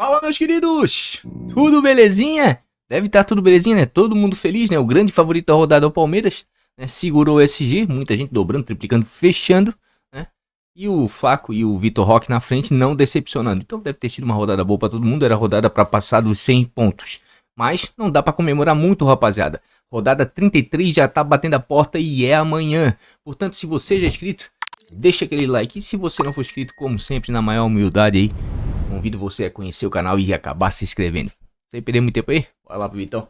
Fala, meus queridos! Tudo belezinha? Deve estar tudo belezinha, né? Todo mundo feliz, né? O grande favorito da rodada é o Palmeiras, né? Segurou o SG, muita gente dobrando, triplicando, fechando, né? E o Flaco e o Vitor Roque na frente não decepcionando. Então deve ter sido uma rodada boa pra todo mundo, era rodada pra passar dos 100 pontos. Mas não dá pra comemorar muito, rapaziada. Rodada 33 já tá batendo a porta e é amanhã. Portanto, se você já é inscrito, deixa aquele like. E se você não for inscrito, como sempre, na maior humildade aí, convido você a conhecer o canal e acabar se inscrevendo. Sem perder muito tempo aí, bora lá pro Vitão.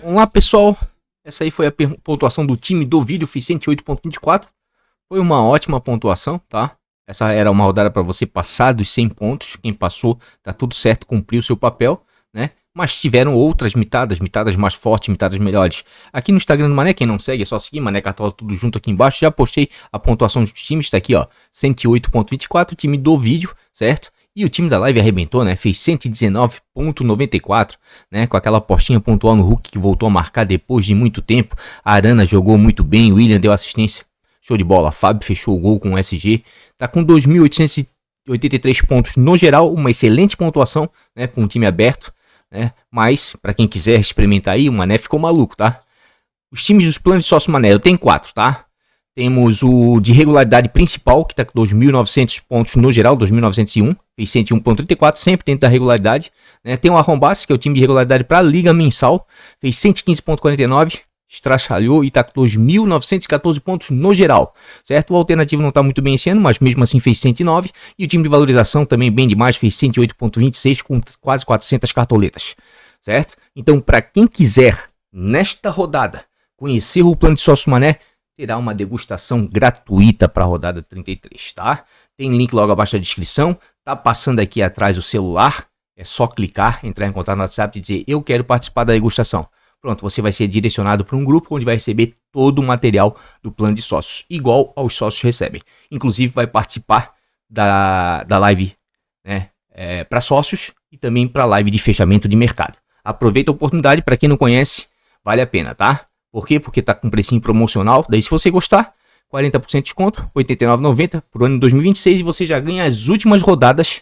Vamos lá, pessoal. Essa aí foi a pontuação do time do vídeo, fiz 108.24. Foi uma ótima pontuação, tá? Essa era uma rodada para você passar dos 100 pontos. Quem passou, tá tudo certo, cumpriu o seu papel, né? Mas tiveram outras mitadas mais fortes, mitadas melhores. Aqui no Instagram do Mané, quem não segue, é só seguir, Mané Cartola, tudo junto aqui embaixo. Já postei a pontuação dos times, tá aqui, ó, 108.24, o time do vídeo, certo? E o time da live arrebentou, né? Fez 119.94, né? Com aquela postinha pontual no Hulk que voltou a marcar depois de muito tempo. A Arana jogou muito bem, o William deu assistência. Show de bola, Fábio fechou o gol com o SG. Tá com 2.883 pontos no geral, uma excelente pontuação, né? Com um time aberto. Mas, para quem quiser experimentar aí, o Mané ficou maluco, tá? Os times dos planos de sócio Mané, eu tenho 4, tá? Temos o de regularidade principal, que tá com 2.900 pontos no geral, 2.901, fez 101.34, sempre dentro da regularidade, né? Tem o Arrombas, que é o time de regularidade para a liga mensal, fez 115.49, estrachalhou e tá com 2.914 pontos no geral, certo? O alternativo não tá muito bem esse ano, mas mesmo assim fez 109, e o time de valorização também bem demais, fez 108.26 com quase 400 cartoletas, certo? Então, para quem quiser, nesta rodada, conhecer o plano de sócio Mané, terá uma degustação gratuita para a rodada 33, tá? Tem link logo abaixo da descrição, tá passando aqui atrás o celular, é só clicar, entrar em contato no WhatsApp e dizer, eu quero participar da degustação. Pronto, você vai ser direcionado para um grupo onde vai receber todo o material do plano de sócios, igual aos sócios recebem. Inclusive vai participar da live, né, para sócios e também para a live de fechamento de mercado. Aproveita a oportunidade, para quem não conhece, vale a pena, tá? Por quê? Porque tá com precinho promocional, daí se você gostar, 40% de desconto, R$ 89,90 pro ano de 2026 e você já ganha as últimas rodadas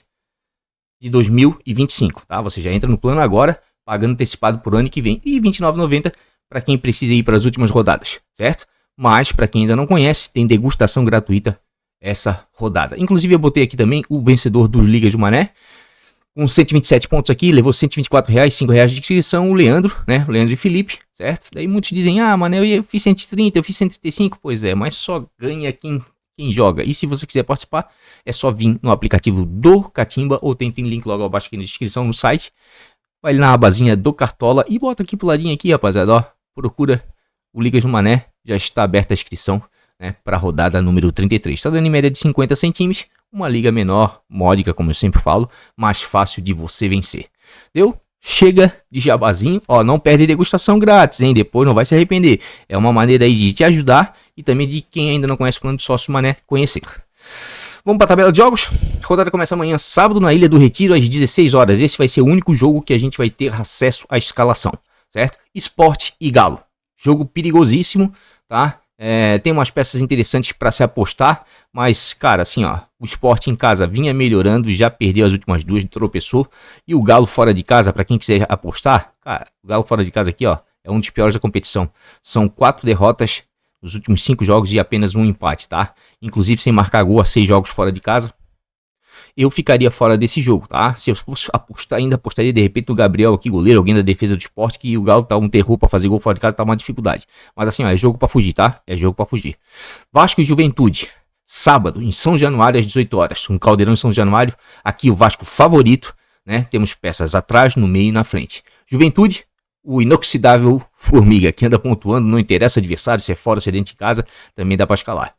de 2025, tá? Você já entra no plano agora, pagando antecipado por ano que vem, e R$ 29,90 para quem precisa ir para as últimas rodadas, certo? Mas para quem ainda não conhece, tem degustação gratuita essa rodada. Inclusive eu botei aqui também o vencedor dos Ligas do Mané, com 127 pontos aqui, levou R$124, R$5 de inscrição, o Leandro, né? O Leandro e Felipe, certo? Daí muitos dizem, ah, Mané, eu fiz 130, eu fiz 135, pois é, mas só ganha quem joga. E se você quiser participar, é só vir no aplicativo do Catimba, ou tem link logo abaixo aqui na descrição no site. Vai na abazinha do Cartola e bota aqui pro ladinho aqui, rapaziada, ó. Procura o Ligas do Mané, já está aberta a inscrição, né, para a rodada número 33. Está dando em média de 50 centímetros, uma liga menor, módica, como eu sempre falo, mais fácil de você vencer. Deu? Chega de jabazinho, ó, não perde degustação grátis, hein, depois não vai se arrepender. É uma maneira aí de te ajudar e também de quem ainda não conhece o plano de sócio Mané conhecer. Vamos para a tabela de jogos. A rodada começa amanhã, sábado, na Ilha do Retiro, às 16 horas. Esse vai ser o único jogo que a gente vai ter acesso à escalação, certo? Sport e Galo. Jogo perigosíssimo, tá? Tem umas peças interessantes para se apostar, mas, cara, assim, ó, o Sport em casa vinha melhorando, já perdeu as últimas duas, tropeçou. E o Galo fora de casa, para quem quiser apostar, cara, o Galo fora de casa aqui, ó, é um dos piores da competição. São 4 derrotas nos últimos 5 jogos e apenas um empate, tá? Inclusive sem marcar gol a 6 jogos fora de casa. Eu ficaria fora desse jogo, tá? Se eu fosse apostar, ainda apostaria de repente no Gabriel aqui, goleiro, alguém da defesa do Sport, que o Galo tá um terror pra fazer gol fora de casa, tá uma dificuldade. Mas assim, ó, é jogo pra fugir, tá? É jogo pra fugir. Vasco e Juventude, sábado, em São Januário, às 18 horas. Um caldeirão em São Januário. Aqui o Vasco favorito, né? Temos peças atrás, no meio e na frente. Juventude, o inoxidável Formiga, que anda pontuando, não interessa o adversário, se é fora, se é dentro de casa, também dá pra escalar.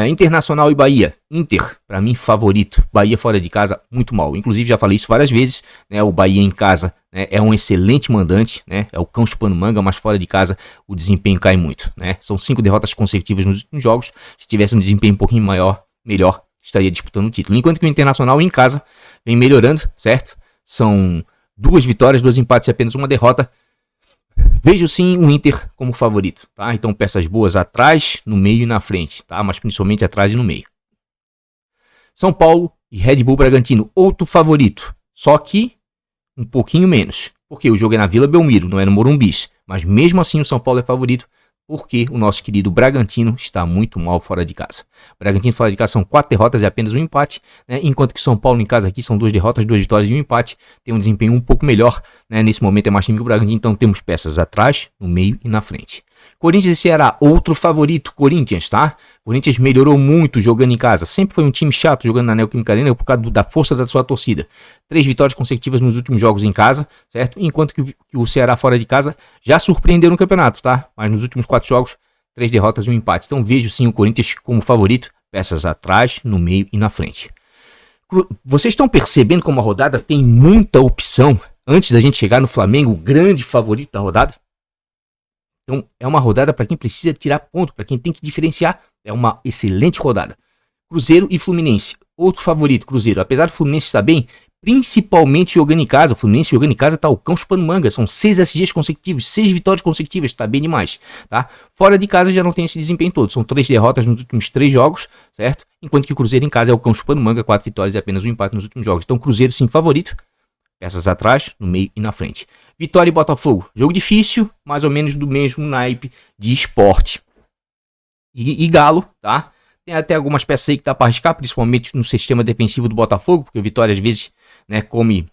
Internacional e Bahia. Inter, pra mim, favorito. Bahia fora de casa, muito mal. Inclusive, já falei isso várias vezes, né? O Bahia em casa, né, é um excelente mandante, né? É o cão chupando manga, mas fora de casa o desempenho cai muito, né? São 5 derrotas consecutivas nos últimos jogos. Se tivesse um desempenho um pouquinho melhor, estaria disputando o título. Enquanto que o Internacional em casa vem melhorando, certo? São 2 vitórias, 2 empates e apenas uma derrota. Vejo sim o Inter como favorito, tá? Então peças boas atrás, no meio e na frente, tá? Mas principalmente atrás e no meio. São Paulo e Red Bull Bragantino, outro favorito, só que um pouquinho menos, porque o jogo é na Vila Belmiro, não é no Morumbi, mas mesmo assim o São Paulo é favorito, porque o nosso querido Bragantino está muito mal fora de casa. Bragantino fora de casa são 4 derrotas e apenas um empate, né? Enquanto que São Paulo em casa aqui são 2 derrotas, 2 vitórias e um empate, tem um desempenho um pouco melhor, né? Nesse momento é mais time que o Bragantino, então temos peças atrás, no meio e na frente. Corinthians e Ceará, outro favorito, Corinthians, tá? Corinthians melhorou muito jogando em casa, sempre foi um time chato jogando na Neoquímica Arena por causa da força da sua torcida. 3 vitórias consecutivas nos últimos jogos em casa, certo? Enquanto que o Ceará fora de casa já surpreendeu no campeonato, tá? Mas nos últimos 4 jogos, 3 derrotas e um empate. Então vejo sim o Corinthians como favorito, peças atrás, no meio e na frente. Vocês estão percebendo como a rodada tem muita opção antes da gente chegar no Flamengo, o grande favorito da rodada? Então é uma rodada para quem precisa tirar ponto, para quem tem que diferenciar. É uma excelente rodada. Cruzeiro e Fluminense, outro favorito, Cruzeiro. Apesar do Fluminense estar bem, principalmente jogando em casa. O Fluminense jogando em casa tá o cão chupando manga. São 6 SGs consecutivos, 6 vitórias consecutivas, tá bem demais, tá? Fora de casa já não tem esse desempenho todo. São 3 derrotas nos últimos 3 jogos, certo? Enquanto que o Cruzeiro em casa é o cão chupando manga, 4 vitórias e apenas um empate nos últimos jogos. Então Cruzeiro sim favorito. Peças atrás, no meio e na frente. Vitória e Botafogo. Jogo difícil, mais ou menos do mesmo naipe de esporte. E Galo, tá? Tem até algumas peças aí que dá para arriscar, principalmente no sistema defensivo do Botafogo, porque o Vitória às vezes, né, come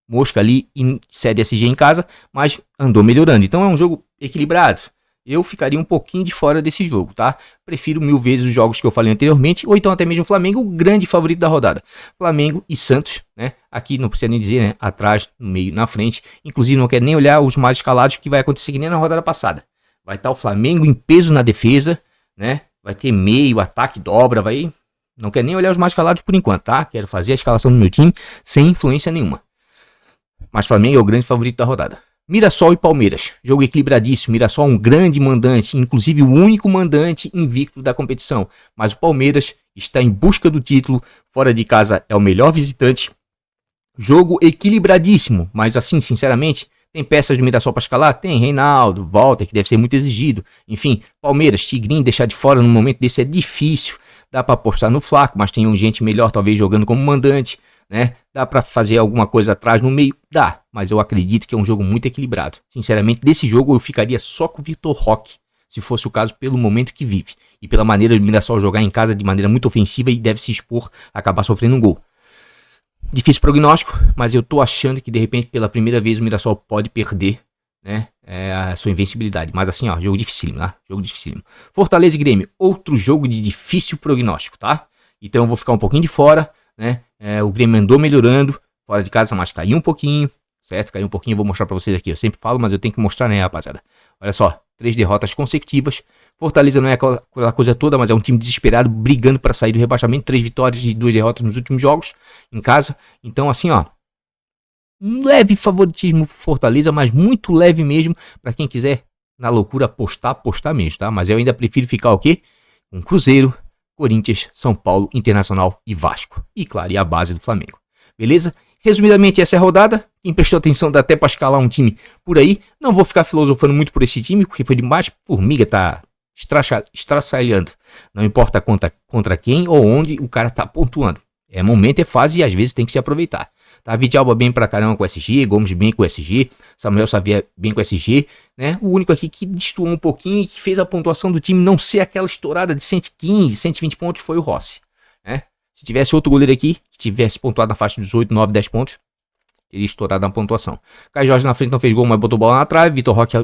mosca ali e cede SG em casa, mas andou melhorando. Então é um jogo equilibrado. Eu ficaria um pouquinho de fora desse jogo, tá? Prefiro 1000 vezes os jogos que eu falei anteriormente, ou então até mesmo o Flamengo, o grande favorito da rodada. Flamengo e Santos, né? Aqui não precisa nem dizer, né? Atrás, no meio, na frente. Inclusive não quero nem olhar os mais escalados, que vai acontecer que nem na rodada passada. Vai estar o Flamengo em peso na defesa, né? Vai ter meio, ataque, dobra, vai... Não quero nem olhar os mais escalados por enquanto, tá? Quero fazer a escalação do meu time sem influência nenhuma. Mas Flamengo é o grande favorito da rodada. Mirassol e Palmeiras, jogo equilibradíssimo. Mirassol é um grande mandante, inclusive o único mandante invicto da competição. Mas o Palmeiras está em busca do título, fora de casa é o melhor visitante. Jogo equilibradíssimo, mas assim, sinceramente, tem peças do Mirassol para escalar? Tem, Reinaldo, Walter, que deve ser muito exigido. Enfim, Palmeiras, Tigrinho, deixar de fora num momento desse é difícil. Dá para apostar no Flaco, mas tem gente melhor talvez jogando como mandante, né? Dá pra fazer alguma coisa atrás no meio? Dá, mas eu acredito que é um jogo muito equilibrado. Sinceramente, desse jogo eu ficaria só com o Vitor Roque, se fosse o caso, pelo momento que vive. E pela maneira do Mirassol jogar em casa de maneira muito ofensiva e deve se expor a acabar sofrendo um gol. Difícil prognóstico, mas eu tô achando que de repente pela primeira vez o Mirassol pode perder, né, a sua invencibilidade. Mas assim, ó, jogo dificílimo, tá? Jogo dificílimo. Fortaleza e Grêmio, outro jogo de difícil prognóstico, tá? Então eu vou ficar um pouquinho de fora, né? O Grêmio andou melhorando, fora de casa, mas caiu um pouquinho, certo? Caiu um pouquinho, eu vou mostrar pra vocês aqui. Eu sempre falo, mas eu tenho que mostrar, né, rapaziada? Olha só, 3 derrotas consecutivas. Fortaleza não é aquela coisa toda, mas é um time desesperado, brigando para sair do rebaixamento. 3 vitórias e 2 derrotas nos últimos jogos em casa. Então, assim, ó, um leve favoritismo Fortaleza, mas muito leve mesmo, para quem quiser, na loucura, apostar mesmo, tá? Mas eu ainda prefiro ficar o quê? Com Cruzeiro, Corinthians, São Paulo, Internacional e Vasco. E claro, e a base do Flamengo. Beleza? Resumidamente, essa é a rodada. Quem prestou atenção dá até para escalar um time por aí. Não vou ficar filosofando muito por esse time, porque foi demais. Formiga tá estraçalhando. Não importa contra quem ou onde o cara tá pontuando. É momento, é fase e às vezes tem que se aproveitar. Tá? Vidalba bem pra caramba com o SG, Gomes bem com o SG, Samuel Xavier bem com o SG, né? O único aqui que destoou um pouquinho e que fez a pontuação do time não ser aquela estourada de 115, 120 pontos foi o Rossi, né? Se tivesse outro goleiro aqui, que tivesse pontuado na faixa de 18, 9, 10 pontos, teria estourado na pontuação. Caio Jorge na frente não fez gol, mas botou bola na trave. Vitor Roque,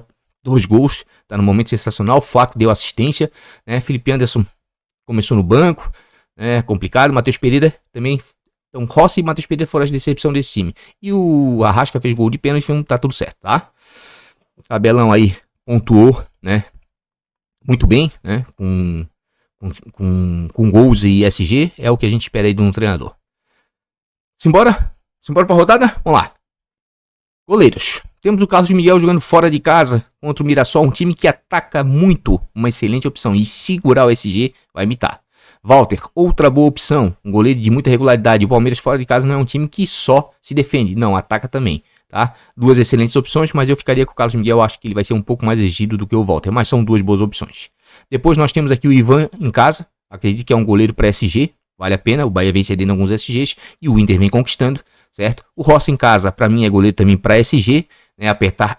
2 gols, tá no momento sensacional. Flaco deu assistência, né? Felipe Anderson começou no banco, né? Complicado. Matheus Pereira também. Então, Rossi e Matheus Pereira foram as decepção desse time. E o Arrasca fez gol de pênalti, tá tudo certo, tá? O Abelão aí pontuou, né? Muito bem, né? Com gols e SG, é o que a gente espera aí de um treinador. Simbora? Simbora pra rodada? Vamos lá. Goleiros. Temos o Carlos Miguel jogando fora de casa contra o Mirassol, um time que ataca muito, uma excelente opção. E segurar o SG vai imitar. Walter, outra boa opção, um goleiro de muita regularidade. O Palmeiras fora de casa não é um time que só se defende, não, ataca também, tá? 2 excelentes opções, mas eu ficaria com o Carlos Miguel, acho que ele vai ser um pouco mais exigido do que o Walter, mas são 2 boas opções. Depois nós temos aqui o Ivan em casa, acredito que é um goleiro para SG, vale a pena. O Bahia vem cedendo alguns SGs e o Inter vem conquistando, certo? O Rossi em casa, para mim, é goleiro também para SG, né?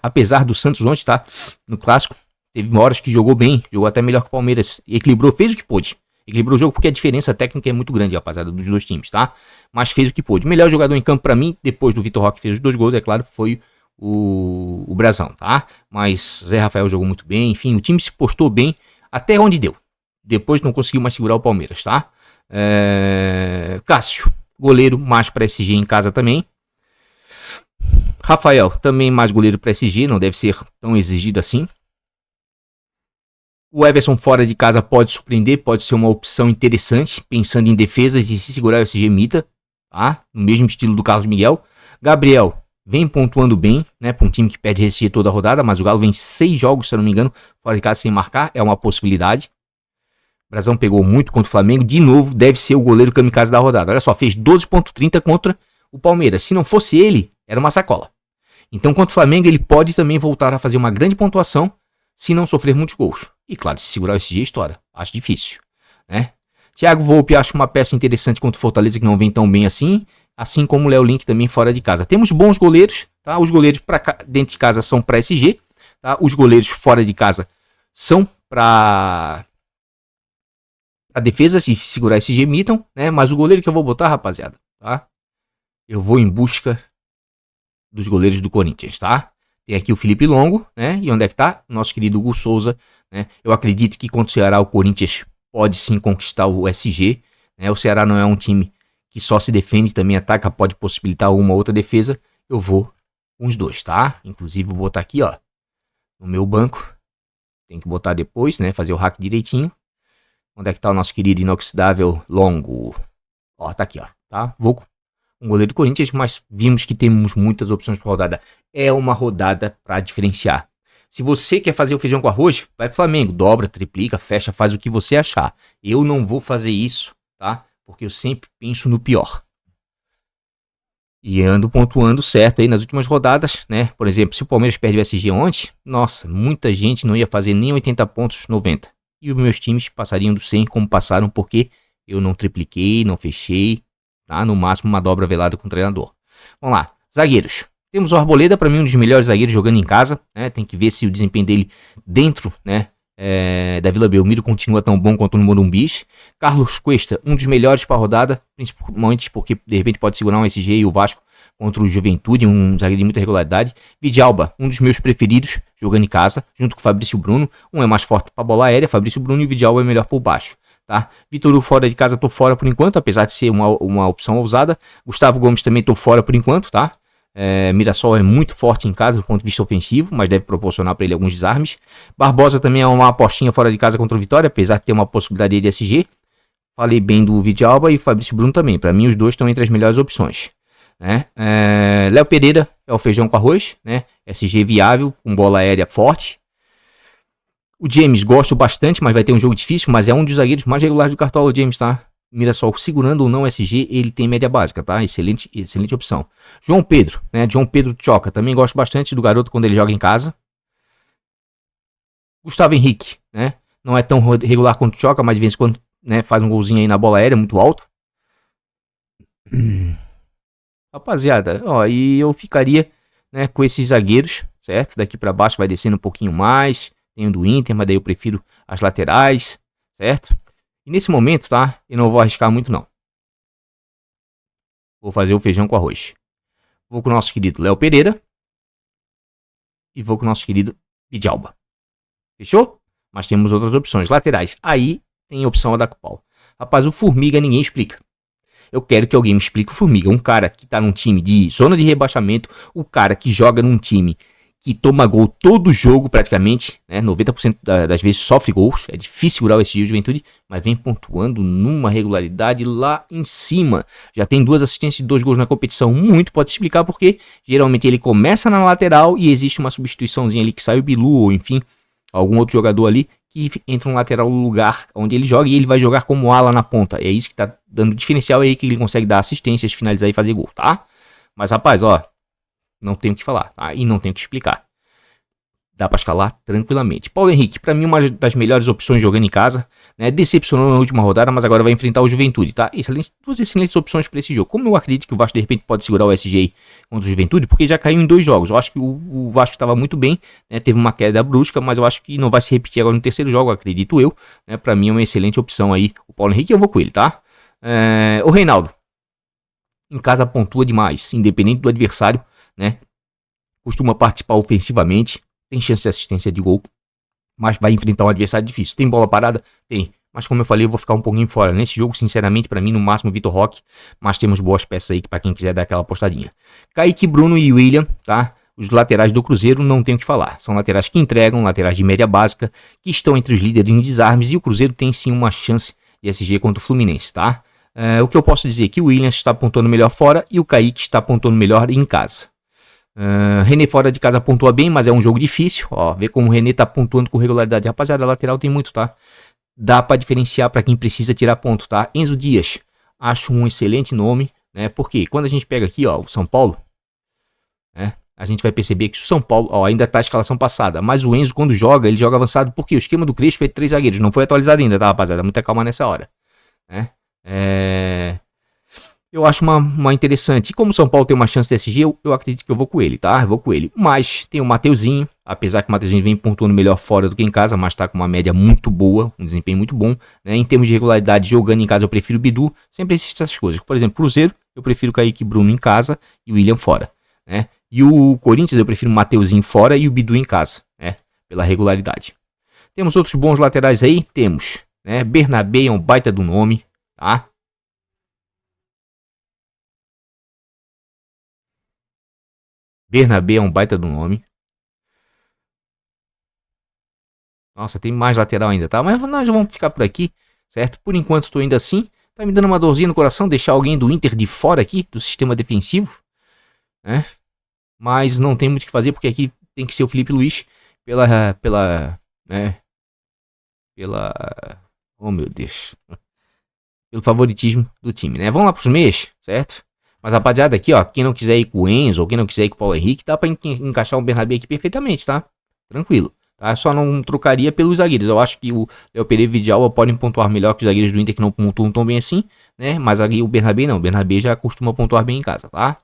Apesar do Santos ontem, tá? No clássico, teve horas que jogou bem, jogou até melhor que o Palmeiras, equilibrou, fez o que pôde. Equilibrou o jogo porque a diferença técnica é muito grande, rapaziada, dos dois times, tá? Mas fez o que pôde. Melhor jogador em campo para mim, depois do Vitor Roque, fez os 2 gols, é claro, foi o Brasão, tá? Mas Zé Rafael jogou muito bem, enfim, o time se postou bem até onde deu. Depois não conseguiu mais segurar o Palmeiras, tá? Cássio, goleiro mais para SG em casa também. Rafael, também mais goleiro para SG, não deve ser tão exigido assim. O Everson fora de casa pode surpreender, pode ser uma opção interessante, pensando em defesas e se segurar o SG Mita, tá? No mesmo estilo do Carlos Miguel. Gabriel vem pontuando bem, né? Para um time que perde SG toda a rodada, mas o Galo vem 6 jogos, se eu não me engano, fora de casa sem marcar, é uma possibilidade. O Brasão pegou muito contra o Flamengo, de novo, deve ser o goleiro kamikaze da rodada. Olha só, fez 12,30 contra o Palmeiras. Se não fosse ele, era uma sacola. Então, contra o Flamengo, ele pode também voltar a fazer uma grande pontuação se não sofrer muitos gols. E claro, se segurar o SG, estoura. Acho difícil, né? Thiago Volpe, acho uma peça interessante contra o Fortaleza, que não vem tão bem assim como o Léo Link também fora de casa. Temos bons goleiros, tá? Os goleiros dentro de casa são para SG, tá? Os goleiros fora de casa são para a defesa, se segurar SG imitam, né? Mas o goleiro que eu vou botar, rapaziada, tá? Eu vou em busca dos goleiros do Corinthians, tá? Tem aqui o Felipe Longo, né? E onde é que tá? Nosso querido Hugo Souza, né? Eu acredito que contra o Ceará o Corinthians pode sim conquistar o SG, né? O Ceará não é um time que só se defende, também ataca, pode possibilitar uma outra defesa. Eu vou com os dois, tá? Inclusive vou botar aqui, ó, no meu banco. Tem que botar depois, né? Fazer o hack direitinho. Onde é que tá o nosso querido inoxidável Longo? Ó, tá aqui, ó, tá? Vou com um goleiro do Corinthians, mas vimos que temos muitas opções para rodada. É uma rodada para diferenciar. Se você quer fazer o feijão com arroz, vai pro Flamengo, dobra, triplica, fecha, faz o que você achar. Eu não vou fazer isso, tá? Porque eu sempre penso no pior. E ando pontuando certo aí nas últimas rodadas, né? Por exemplo, se o Palmeiras perde o SG ontem, nossa, muita gente não ia fazer nem 80 pontos, 90. E os meus times passariam do 100 como passaram, porque eu não tripliquei, não fechei, tá? No máximo uma dobra velada com o treinador. Vamos lá, zagueiros. Temos o Arboleda, para mim um dos melhores zagueiros jogando em casa, né? Tem que ver se o desempenho dele dentro, né, da Vila Belmiro continua tão bom quanto no Morumbi. Carlos Cuesta, um dos melhores para a rodada, principalmente porque de repente pode segurar um SG e o Vasco contra o Juventude, um zagueiro de muita regularidade. Vidalba, um dos meus preferidos jogando em casa, junto com o Fabrício Bruno. Um é mais forte para bola aérea, Fabrício Bruno, e o Vidalba é melhor por baixo, tá? Vitor Hugo fora de casa, tô fora por enquanto, apesar de ser uma opção ousada. Gustavo Gomes também tô fora por enquanto, tá? Mirassol é muito forte em casa do ponto de vista ofensivo, mas deve proporcionar para ele alguns desarmes. Barbosa também é uma apostinha fora de casa contra o Vitória, apesar de ter uma possibilidade de SG. Falei bem do Vidalba e o Fabrício Bruno também. Para mim, os dois estão entre as melhores opções, né? Léo Pereira é o feijão com arroz, né? SG viável, com bola aérea forte. O James gosto bastante, mas vai ter um jogo difícil, mas é um dos zagueiros mais regulares do Cartola, o James, tá? Mirassol segurando ou não SG, ele tem média básica, tá? Excelente opção. João Pedro, né? João Pedro Choca, também gosto bastante do garoto quando ele joga em casa. Gustavo Henrique, né? Não é tão regular quanto o Choca, mas de vez em quando, né, faz um golzinho aí na bola aérea, muito alto. Rapaziada, ó, e eu ficaria, né, com esses zagueiros, certo? Daqui pra baixo vai descendo um pouquinho mais. Tem o do Inter, mas daí eu prefiro as laterais, certo? E nesse momento, tá? Eu não vou arriscar muito, não. Vou fazer o feijão com arroz. Vou com o nosso querido Léo Pereira. E vou com o nosso querido Vidalba. Fechou? Mas temos outras opções laterais. Aí tem a opção a dar com pau. Rapaz, o Formiga ninguém explica. Eu quero que alguém me explique o Formiga. Um cara que tá num time de zona de rebaixamento. O cara que joga num time que toma gol todo jogo praticamente, né? 90% das vezes sofre gols, é difícil segurar o SG Juventude, mas vem pontuando numa regularidade lá em cima. Já tem 2 assistências e 2 gols na competição, muito pode explicar porque geralmente ele começa na lateral e existe uma substituiçãozinha ali que sai o Bilu ou enfim, algum outro jogador ali que entra no lateral no lugar onde ele joga e ele vai jogar como ala na ponta. É isso que tá dando diferencial aí, que ele consegue dar assistências, finalizar e fazer gol, tá? Mas rapaz, ó, não tenho o que falar, tá? E não tenho o que explicar. dá pra escalar tranquilamente. Paulo Henrique, pra mim uma das melhores opções jogando em casa, né? Decepcionou na última rodada, mas agora vai enfrentar o Juventude, tá? Duas excelentes opções pra esse jogo. Como eu acredito que o Vasco de repente pode segurar o SG aí contra o Juventude, porque já caiu em 2 jogos. Eu acho que o Vasco estava muito bem, né? Teve uma queda brusca, mas eu acho que não vai se repetir agora no terceiro jogo, acredito eu, né? Pra mim é uma excelente opção aí o Paulo Henrique, eu vou com ele, tá? O Reinaldo, em casa pontua demais, independente do adversário, né? Costuma participar ofensivamente, tem chance de assistência de gol, mas vai enfrentar um adversário difícil. Tem bola parada? Tem. Mas como eu falei, eu vou ficar um pouquinho fora. Nesse jogo, sinceramente, pra mim, no máximo, Vitor Roque. Mas temos boas peças aí pra quem quiser dar aquela apostadinha. Kaique, Bruno e William, tá? Os laterais do Cruzeiro não tem o que falar. São laterais que entregam, laterais de média básica, que estão entre os líderes em desarmes. E o Cruzeiro tem sim uma chance de SG contra o Fluminense, tá? O que eu posso dizer é que o William está pontuando melhor fora e o Kaique está pontuando melhor em casa. René fora de casa pontua bem, mas é um jogo difícil. Ó, vê como o René tá pontuando com regularidade. Rapaziada, a lateral tem muito, tá? Dá pra diferenciar pra quem precisa tirar ponto, tá? Enzo Dias, acho um excelente nome, né? Porque quando a gente pega aqui, ó, o São Paulo, né? A gente vai perceber que o São Paulo, ó, ainda tá a escalação passada. Mas o Enzo, quando joga, ele joga avançado. Porque o esquema do Crespo é de 3 zagueiros. Não foi atualizado ainda, tá, rapaziada? Muita calma nessa hora, né? Eu acho uma interessante. E como o São Paulo tem uma chance de SG, eu acredito que eu vou com ele, tá? Eu vou com ele. Mas tem o Mateuzinho, apesar que o Mateuzinho vem pontuando melhor fora do que em casa, mas tá com uma média muito boa, um desempenho muito bom, né? Em termos de regularidade, jogando em casa, eu prefiro o Bidu. Sempre existem essas coisas. Por exemplo, Cruzeiro, eu prefiro Kaique Bruno em casa e o William fora, né? E o Corinthians, eu prefiro o Mateuzinho fora e o Bidu em casa, né? Pela regularidade. Temos outros bons laterais aí? Temos, né? Bernabé é um baita do nome, tá? Bernabé é um baita do nome. Nossa, tem mais lateral ainda, tá? Mas nós vamos ficar por aqui, certo? Por enquanto estou ainda assim. Tá me dando uma dorzinha no coração deixar alguém do Inter de fora aqui, do sistema defensivo, né? Mas não tem muito o que fazer, porque aqui tem que ser o Felipe Luiz né? Oh, meu Deus. Pelo favoritismo do time, né? Vamos lá pros meias, certo? Mas rapaziada aqui, ó, quem não quiser ir com o Enzo, ou quem não quiser ir com o Paulo Henrique, dá pra encaixar um Bernabé aqui perfeitamente, tá? Tranquilo. Tá? Só não trocaria pelos zagueiros. Eu acho que o Léo Pereira e o Vidal podem pontuar melhor que os zagueiros do Inter, que não pontuam tão bem assim, né? Mas aqui o Bernabé não. O Bernabé já costuma pontuar bem em casa, tá?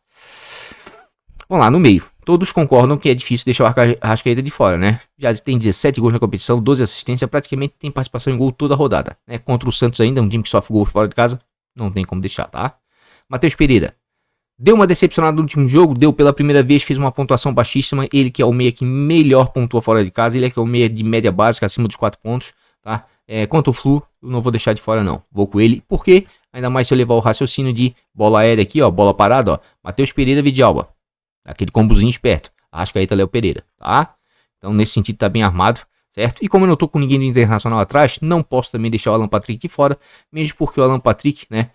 Vamos lá, no meio. Todos concordam que é difícil deixar o Arrascaeta de fora, né? Já tem 17 gols na competição, 12 assistências, praticamente tem participação em gol toda a rodada, né? Contra o Santos ainda, um time que sofre gols fora de casa, não tem como deixar, tá? Matheus Pereira. Deu uma decepcionada no último jogo, deu pela primeira vez, fez uma pontuação baixíssima. Ele que é o meia que melhor pontua fora de casa, ele é que é o meia de média básica, acima dos 4 pontos, tá? Quanto ao Flu, eu não vou deixar de fora não, vou com ele, porque ainda mais se eu levar o raciocínio de bola aérea aqui, ó, bola parada, ó, Matheus Pereira, Vidalba, aquele combozinho esperto, Arrascaeta, Léo Pereira, tá? Então nesse sentido tá bem armado, certo? E como eu não tô com ninguém do Internacional atrás, não posso também deixar o Alan Patrick de fora, mesmo porque o Alan Patrick, né,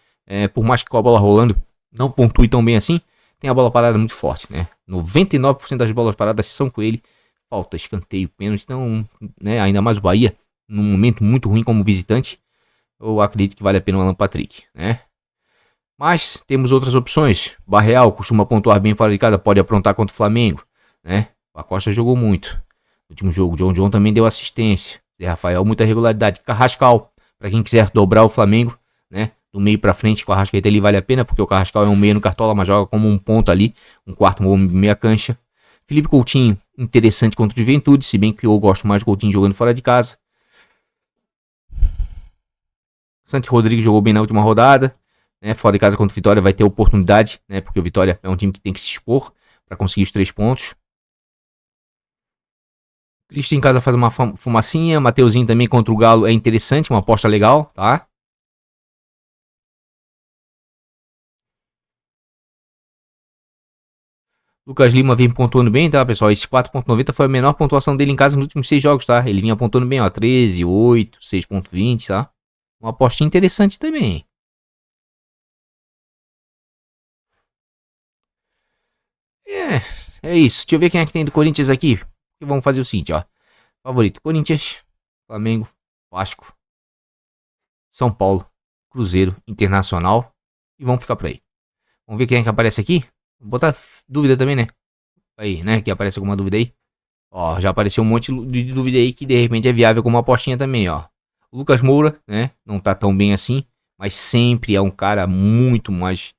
por mais que com a bola rolando, não pontue tão bem assim, tem a bola parada muito forte, né? 99% das bolas paradas são com ele, falta, escanteio, pênalti, então, né, ainda mais o Bahia, num momento muito ruim como visitante, eu acredito que vale a pena o Alan Patrick, né? Mas temos outras opções. Barreal costuma pontuar bem fora de casa, pode aprontar contra o Flamengo, né? O Acosta jogou muito. No último jogo, o John também deu assistência. Zé Rafael, muita regularidade. Carrascal, para quem quiser dobrar o Flamengo, né? Do meio para frente, com o Arrascaeta ali vale a pena, porque o Carrascal é um meio no cartola, mas joga como um ponto ali, um quarto meia cancha. Felipe Coutinho, interessante contra o Juventude, se bem que eu gosto mais do Coutinho jogando fora de casa. Santi Rodrigues jogou bem na última rodada, né? Fora de casa contra o Vitória vai ter oportunidade, né? Porque o Vitória é um time que tem que se expor para conseguir os 3 pontos. Cristian em casa faz uma fumacinha. Mateuzinho também contra o Galo é interessante, uma aposta legal, tá? Lucas Lima vem pontuando bem, tá, pessoal? Esse 4.90 foi a menor pontuação dele em casa nos últimos 6 jogos, tá? Ele vinha pontuando bem, ó, 13, 8, 6.20, tá? Uma aposta interessante também. É isso. Deixa eu ver quem é que tem do Corinthians aqui. E vamos fazer o seguinte, ó. Favorito: Corinthians, Flamengo, Vasco, São Paulo, Cruzeiro, Internacional. E vamos ficar por aí. Vamos ver quem é que aparece aqui. Vou botar dúvida também, né? Aí, né? Que aparece alguma dúvida aí. Ó, já apareceu um monte de dúvida aí que de repente é viável como uma apostinha também, ó. O Lucas Moura, né? Não tá tão bem assim, mas sempre é um cara muito mais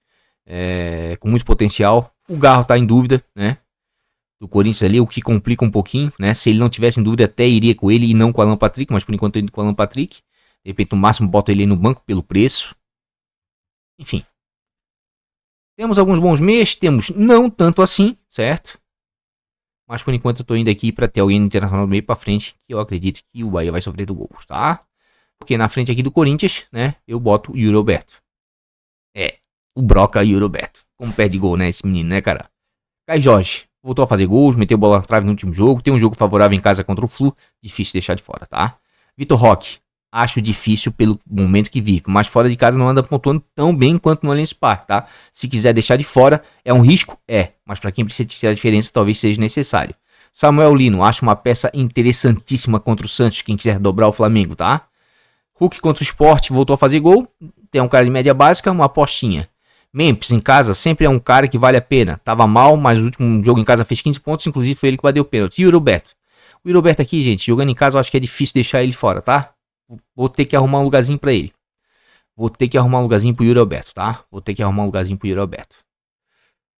com muito potencial. O Garro tá em dúvida, né? Do Corinthians ali, o que complica um pouquinho, né? Se ele não tivesse em dúvida, até iria com ele e não com o Alan Patrick, mas por enquanto eu indo com o Alan Patrick. De repente, no máximo, boto ele aí no banco pelo preço. Enfim. Temos alguns bons meios, temos não tanto assim, certo? Mas por enquanto eu tô indo aqui pra ter alguém internacional do meio pra frente, que eu acredito que o Bahia vai sofrer do gols, tá? Porque na frente aqui do Corinthians, né, eu boto o Yuri Alberto. O Broca Yuri Alberto. Como perde gol, né, esse menino, né, cara? Caio Jorge, voltou a fazer gols, meteu bola na trave no último jogo, tem um jogo favorável em casa contra o Flu, difícil deixar de fora, tá? Vitor Roque, acho difícil pelo momento que vive, mas fora de casa não anda pontuando tão bem quanto no Allianz Parque, tá? Se quiser deixar de fora, é um risco? É, mas para quem precisa tirar a diferença, talvez seja necessário. Samuel Lino, acho uma peça interessantíssima contra o Santos, quem quiser dobrar o Flamengo, tá? Hulk contra o Sport, voltou a fazer gol, tem um cara de média básica, uma apostinha. Memphis em casa sempre é um cara que vale a pena. Tava mal, mas o último jogo em casa fez 15 pontos, inclusive foi ele que bateu o pênalti. E o Roberto? O Roberto aqui, gente, jogando em casa eu acho que é difícil deixar ele fora, tá? Vou ter que arrumar um lugarzinho pra ele. Vou ter que arrumar um lugarzinho pro Yuri Alberto, tá? Vou ter que arrumar um lugarzinho pro Yuri Alberto.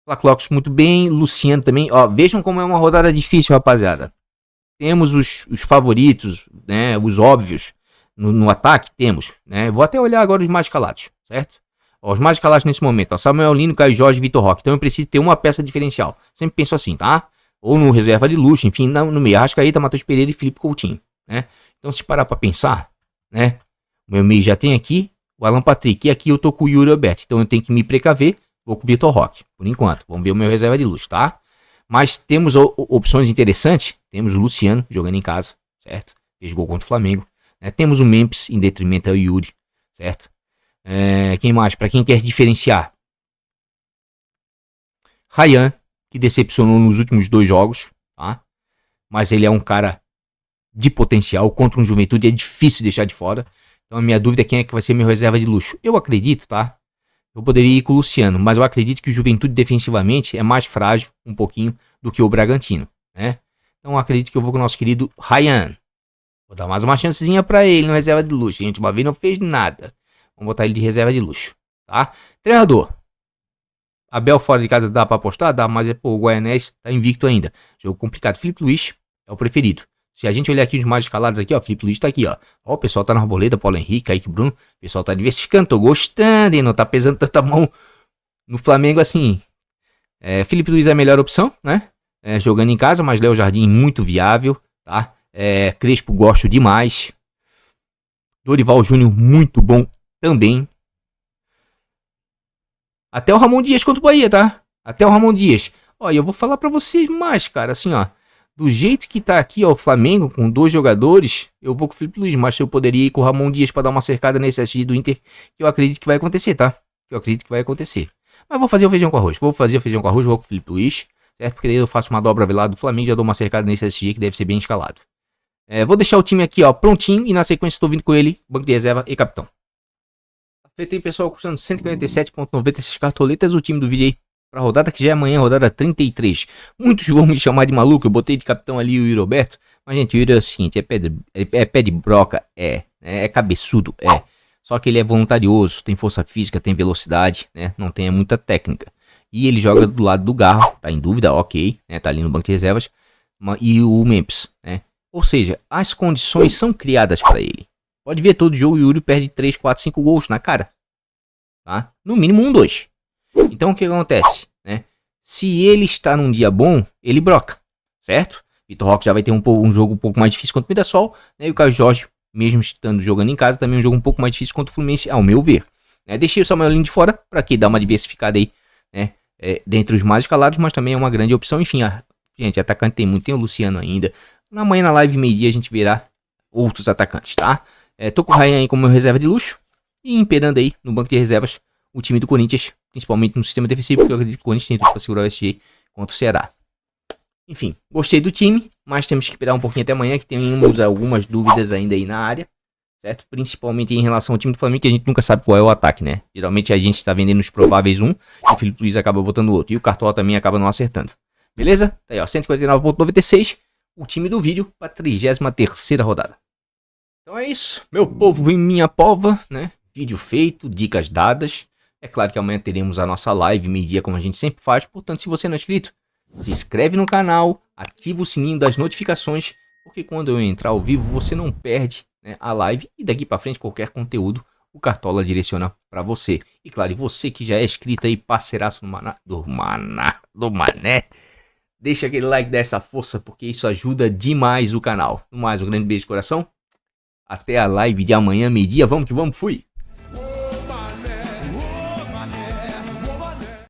Flaclocos muito bem, Luciano também. Ó, vejam como é uma rodada difícil, rapaziada. Temos os favoritos, né? Os óbvios. No ataque temos, né? Vou até olhar agora os mais calados, certo? Ó, os mais escalados nesse momento, ó, Samuel Lino, Caio Jorge e Vitor Roque. Então eu preciso ter uma peça diferencial. Sempre penso assim, tá? Ou no reserva de luxo, enfim, no meio. Arrascaeta, Matheus Pereira e Felipe Coutinho, né? Então se parar pra pensar, né? O meu meio já tem aqui o Alan Patrick. E aqui eu tô com o Yuri Alberto. Então eu tenho que me precaver. Vou com o Vitor Roque, por enquanto. Vamos ver o meu reserva de luxo, tá? Mas temos opções interessantes. Temos o Luciano jogando em casa, certo? Fez gol contra o Flamengo. Né? Temos o Memphis em detrimento ao Yuri, certo? Quem mais? Para quem quer diferenciar, Ryan, que decepcionou nos últimos 2 jogos, tá? Mas ele é um cara de potencial. Contra um Juventude é difícil deixar de fora. Então a minha dúvida é quem é que vai ser meu reserva de luxo. Eu acredito, tá? Eu poderia ir com o Luciano, mas eu acredito que o Juventude defensivamente é mais frágil um pouquinho do que o Bragantino, né? Então eu acredito que eu vou com o nosso querido Ryan. Vou dar mais uma chancezinha pra ele no reserva de luxo. Gente, uma vez não fez nada. Vamos botar ele de reserva de luxo, tá? Treinador. Abel fora de casa dá pra apostar? Dá, mas o Goianés tá invicto ainda. Jogo complicado. Felipe Luiz é o preferido. Se a gente olhar aqui os mais escalados aqui, ó, Felipe Luiz tá aqui, ó. Ó, o pessoal tá na Arboleda, Paulo Henrique, Kaique Bruno. O pessoal tá diversificando, tô gostando, hein? Não tá pesando tanta mão no Flamengo assim. Felipe Luiz é a melhor opção, né? Jogando em casa, mas Léo Jardim muito viável, tá? Crespo gosto demais. Dorival Júnior muito bom também. Até o Ramon Dias contra o Bahia, tá? Até o Ramon Dias. Ó, eu vou falar pra vocês mais, cara. Assim, ó. Do jeito que tá aqui, ó, o Flamengo, com 2 jogadores, eu vou com o Felipe Luiz. Mas eu poderia ir com o Ramon Dias pra dar uma cercada nesse SG do Inter. Que eu acredito que vai acontecer, tá? Que eu acredito que vai acontecer. Mas vou fazer o feijão com arroz. Vou fazer o feijão com arroz, vou com o Felipe Luiz. Certo? Porque daí eu faço uma dobra velada do Flamengo e já dou uma cercada nesse SG que deve ser bem escalado. Vou deixar o time aqui, ó, prontinho. E na sequência estou vindo com ele, banco de reserva e capitão. Tem pessoal custando 147,96 cartoletas do time do vídeo aí. Pra rodada que já é amanhã, rodada 33. Muitos vão me chamar de maluco. Eu botei de capitão ali o Yuri Roberto. Mas, gente, o Yuri é o seguinte: é pé de broca, é cabeçudo, Só que ele é voluntarioso, tem força física, tem velocidade, né? Não tem muita técnica. E ele joga do lado do Garro, tá em dúvida, ok, né? Tá ali no banco de reservas. E o Memphis, né? Ou seja, as condições são criadas para ele. Pode ver todo jogo, o Yuri perde 3, 4, 5 gols na cara. Tá? No mínimo 1, 2. Então o que acontece? Né? Se ele está num dia bom, ele broca. Certo? Vitor Roque já vai ter um jogo um pouco mais difícil contra o Mirassol. Né? E o Caio Jorge, mesmo estando jogando em casa, também é um jogo um pouco mais difícil contra o Fluminense, ao meu ver. Né? Deixei o Samuel Lino de fora, para que dar uma diversificada aí, né? Dentre os mais escalados, mas também é uma grande opção. Enfim, gente, atacante tem muito. Tem o Luciano ainda. Amanhã na live, meio-dia, a gente verá outros atacantes, tá? Tô com o Ryan aí como meu reserva de luxo. E imperando aí no banco de reservas o time do Corinthians, principalmente no sistema defensivo, porque eu acredito que o Corinthians tem tudo para segurar o SG contra o Ceará. Enfim, gostei do time, mas temos que esperar um pouquinho até amanhã, que temos algumas dúvidas ainda aí na área, certo? Principalmente em relação ao time do Flamengo, que a gente nunca sabe qual é o ataque, né? Geralmente a gente tá vendendo os prováveis um, e o Felipe Luiz acaba botando o outro, e o Cartola também acaba não acertando. Beleza? Tá aí, ó, 149,96. o time do vídeo para a 33ª rodada. Então é isso, meu povo e minha pova, né? Vídeo feito, dicas dadas. É claro que amanhã teremos a nossa live meio-dia, como a gente sempre faz. Portanto, se você não é inscrito, se inscreve no canal, ativa o sininho das notificações, porque quando eu entrar ao vivo, você não perde, né, a live. E daqui para frente, qualquer conteúdo, o Cartola direciona para você. E claro, e você que já é inscrito aí, parceiraço do Mané, deixa aquele like dessa força, porque isso ajuda demais o canal. No mais, um grande beijo de coração. Até a live de amanhã, meio-dia. Vamos que vamos, fui!